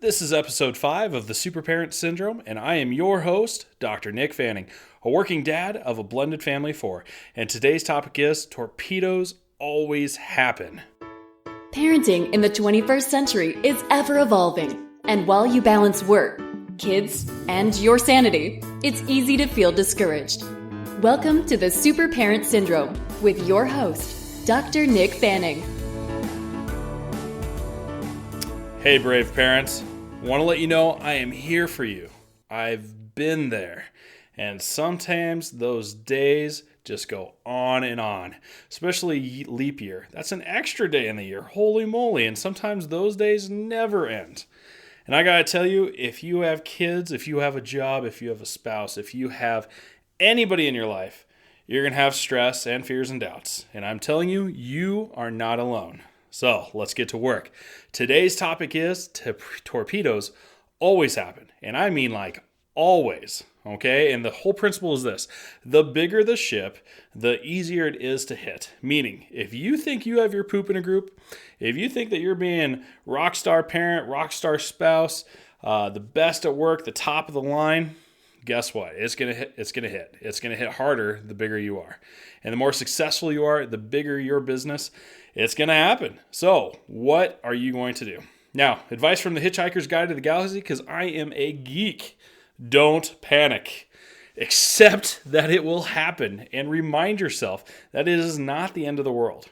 This is episode 5 of the Superparent Syndrome, and I am your host, Dr. Nick Fanning, a working dad of a blended family of 4. And today's topic is torpedoes always happen. Parenting in the 21st century is ever evolving, and while you balance work, kids, and your sanity, it's easy to feel discouraged. Welcome to the Superparent Syndrome with your host, Dr. Nick Fanning. Hey, brave parents. Want to let you know I am here for you. I've been there. And sometimes those days just go on and on, especially leap year. That's an extra day in the year. Holy moly. And sometimes those days never end. And I got to tell you, if you have kids, if you have a job, if you have a spouse, if you have anybody in your life, you're going to have stress and fears and doubts. And I'm telling you, you are not alone. So let's get to work. Today's topic is torpedoes always happen. And I mean like always. Okay? And the whole principle is this. The bigger the ship, the easier it is to hit. Meaning, if you think you have your poop in a group, if you think that you're being rock star parent, rock star spouse, the best at work, the top of the line, guess what? It's gonna hit. It's gonna hit harder the bigger you are. And the more successful you are, the bigger your business, it's gonna happen. So what are you going to do? Now, advice from the Hitchhiker's Guide to the Galaxy, because I am a geek. Don't panic. Accept that it will happen and remind yourself that it is not the end of the world.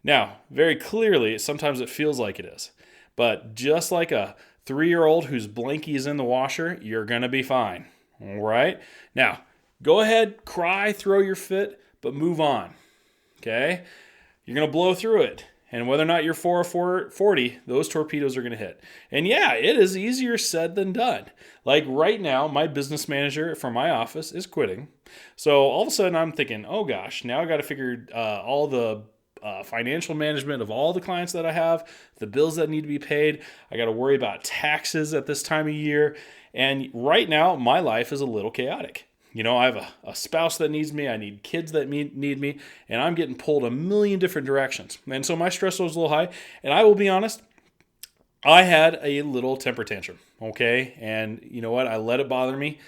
Now, very clearly, sometimes it feels like it is. But just like a 3-year-old whose blankie is in the washer, you're going to be fine. All right? Now, go ahead, cry, throw your fit, but move on. Okay? You're going to blow through it. And whether or not you're 4 or 40, those torpedoes are going to hit. And yeah, it is easier said than done. Like right now, my business manager for my office is quitting. So all of a sudden I'm thinking, oh gosh, now I got to figure all the financial management of all the clients that I have, the bills that need to be paid. I got to worry about taxes at this time of year. And right now, my life is a little chaotic. You know, I have a spouse that needs me, I need kids that need me, and I'm getting pulled a million different directions. And so my stress was a little high, and I will be honest, I had a little temper tantrum, okay? And you know what? I let it bother me.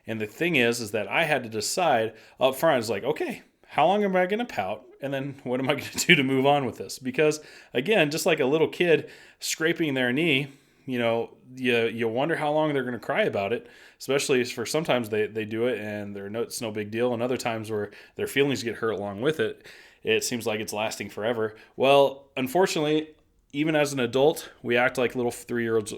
And the thing is that I had to decide up front, I was like, okay, how long am I going to pout? And then what am I going to do to move on with this? Because again, just like a little kid scraping their knee, you know, you wonder how long they're going to cry about it, especially for sometimes they do it and it's no big deal. And other times where their feelings get hurt along with it, it seems like it's lasting forever. Well, unfortunately, even as an adult, we act like little 3-year-olds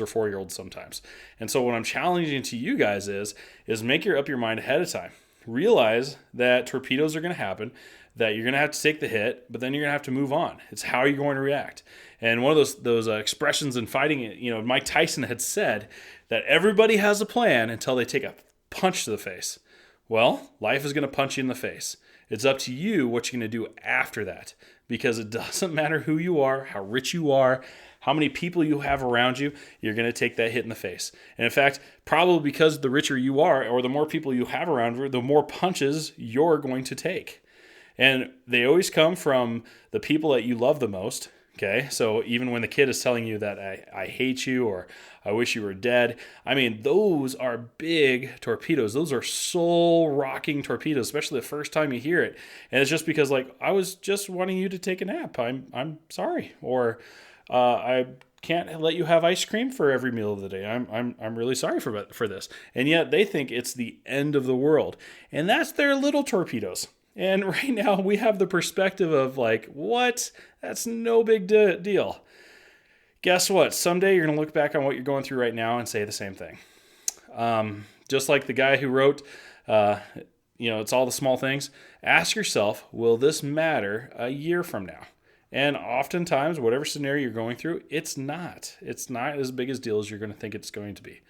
or 4-year-olds sometimes. And so what I'm challenging to you guys is make up your mind ahead of time. Realize that torpedoes are going to happen, that you're going to have to take the hit, but then you're going to have to move on. It's how you're going to react. And one of those expressions in fighting, you know, Mike Tyson had said that everybody has a plan until they take a punch to the face. Well, life is going to punch you in the face. It's up to you what you're going to do after that, because it doesn't matter who you are, how rich you are, how many people you have around you, you're going to take that hit in the face. And in fact, probably because the richer you are or the more people you have around you, the more punches you're going to take. And they always come from the people that you love the most. Okay, so even when the kid is telling you that I hate you or I wish you were dead, I mean, those are big torpedoes. Those are soul-rocking torpedoes, especially the first time you hear it. And it's just because, like, I was just wanting you to take a nap. I'm sorry. Or I can't let you have ice cream for every meal of the day. I'm really sorry for this. And yet they think it's the end of the world. And that's their little torpedoes. And right now we have the perspective of like, what? That's no big deal. Guess what? Someday you're going to look back on what you're going through right now and say the same thing. Just like the guy who wrote, it's all the small things. Ask yourself, will this matter a year from now? And oftentimes, whatever scenario you're going through, it's not. It's not as big a deal as you're going to think it's going to be.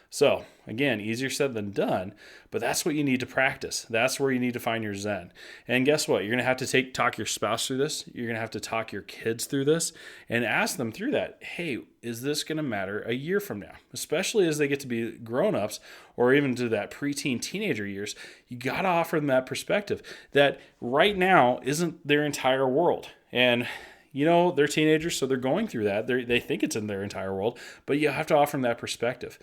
So, again, easier said than done, but that's what you need to practice. That's where you need to find your zen. And guess what? You're going to have to talk your spouse through this. You're going to have to talk your kids through this and ask them through that. Hey, is this going to matter a year from now? Especially as they get to be grown-ups or even to that preteen teenager years, you got to offer them that perspective that right now isn't their entire world. And they're teenagers, so they're going through that. They think it's in their entire world, but you have to offer them that perspective.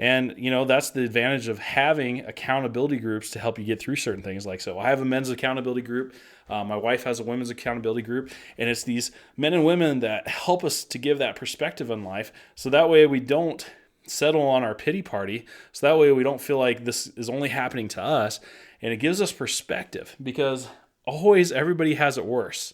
And, that's the advantage of having accountability groups to help you get through certain things. Like, so I have a men's accountability group. My wife has a women's accountability group. And it's these men and women that help us to give that perspective on life. So that way we don't settle on our pity party. So that way we don't feel like this is only happening to us. And it gives us perspective, because always everybody has it worse.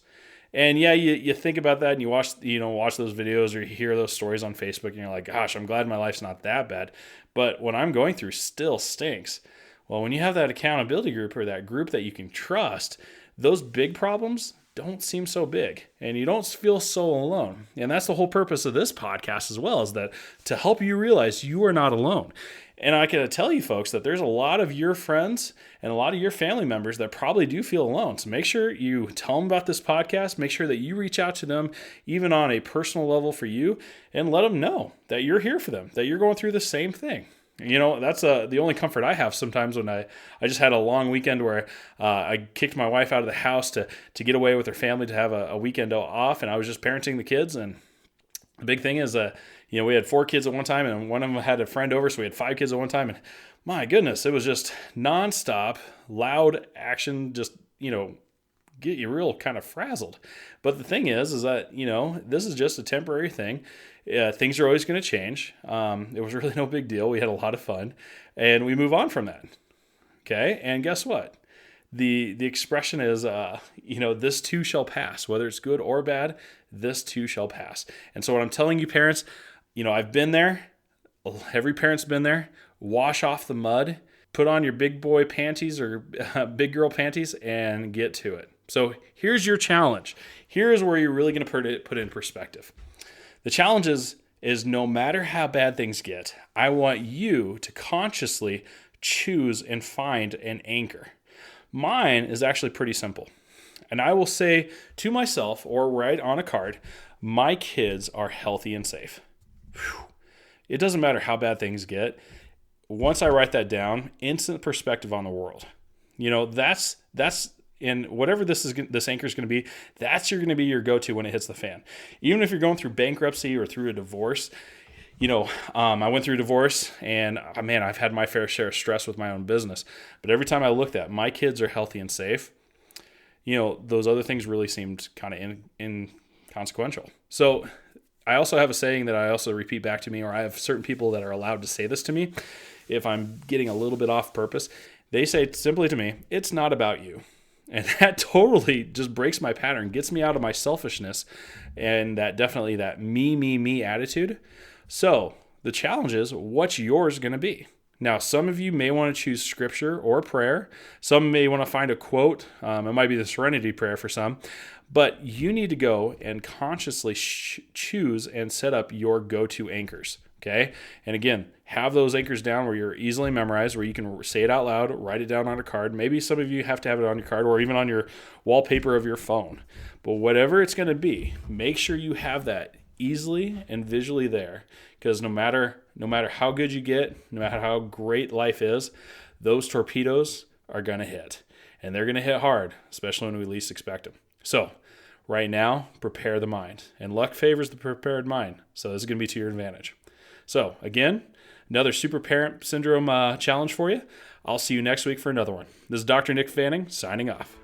And yeah, you think about that and you watch those videos or you hear those stories on Facebook and you're like, gosh, I'm glad my life's not that bad. But what I'm going through still stinks. Well, when you have that accountability group or that group that you can trust, those big problems don't seem so big and you don't feel so alone. And that's the whole purpose of this podcast as well, is that to help you realize you are not alone. And I can tell you folks that there's a lot of your friends and a lot of your family members that probably do feel alone. So make sure you tell them about this podcast. Make sure that you reach out to them, even on a personal level for you, and let them know that you're here for them, that you're going through the same thing. That's the only comfort I have sometimes when I just had a long weekend where I kicked my wife out of the house to get away with her family to have a weekend off, and I was just parenting the kids. And the big thing is, we had 4 kids at one time, and one of them had a friend over, so we had 5 kids at one time. And my goodness, it was just nonstop, loud action, just, get you real kind of frazzled. But the thing is that, this is just a temporary thing. Things are always going to change. It was really no big deal. We had a lot of fun, and we move on from that. Okay, and guess what? The expression is, this too shall pass. Whether it's good or bad, this too shall pass. And so what I'm telling you, parents, I've been there. Every parent's been there. Wash off the mud, put on your big boy panties or big girl panties, and get to it. So here's your challenge. Here's where you're really going to put it in perspective. The challenge is no matter how bad things get, I want you to consciously choose and find an anchor. Mine is actually pretty simple. And I will say to myself, or write on a card, my kids are healthy and safe. Whew. It doesn't matter how bad things get. Once I write that down, instant perspective on the world. That's and whatever this anchor is going to be, that's going to be your go-to when it hits the fan. Even if you're going through bankruptcy or through a divorce, I went through a divorce, and I've had my fair share of stress with my own business. But every time I looked at my kids are healthy and safe, those other things really seemed kind of inconsequential. So I also have a saying that I also repeat back to me, or I have certain people that are allowed to say this to me if I'm getting a little bit off purpose. They say simply to me, it's not about you. And that totally just breaks my pattern, gets me out of my selfishness and that me attitude. So the challenge is, what's yours going to be? Now, some of you may want to choose scripture or prayer. Some may want to find a quote. It might be the Serenity Prayer for some. But you need to go and consciously choose and set up your go-to anchors. Okay? And again, have those anchors down where you're easily memorized, where you can say it out loud, write it down on a card. Maybe some of you have to have it on your card or even on your wallpaper of your phone. But whatever it's going to be, make sure you have that easily and visually there. Because no matter how good you get, no matter how great life is, those torpedoes are going to hit. And they're going to hit hard, especially when we least expect them. So right now, prepare the mind. And luck favors the prepared mind. So this is going to be to your advantage. So again, another Super Parent Syndrome challenge for you. I'll see you next week for another one. This is Dr. Nick Fanning signing off.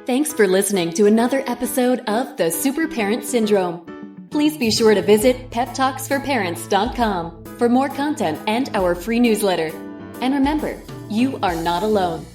Thanks for listening to another episode of the Super Parent Syndrome. Please be sure to visit peptalksforparents.com for more content and our free newsletter. And remember, you are not alone.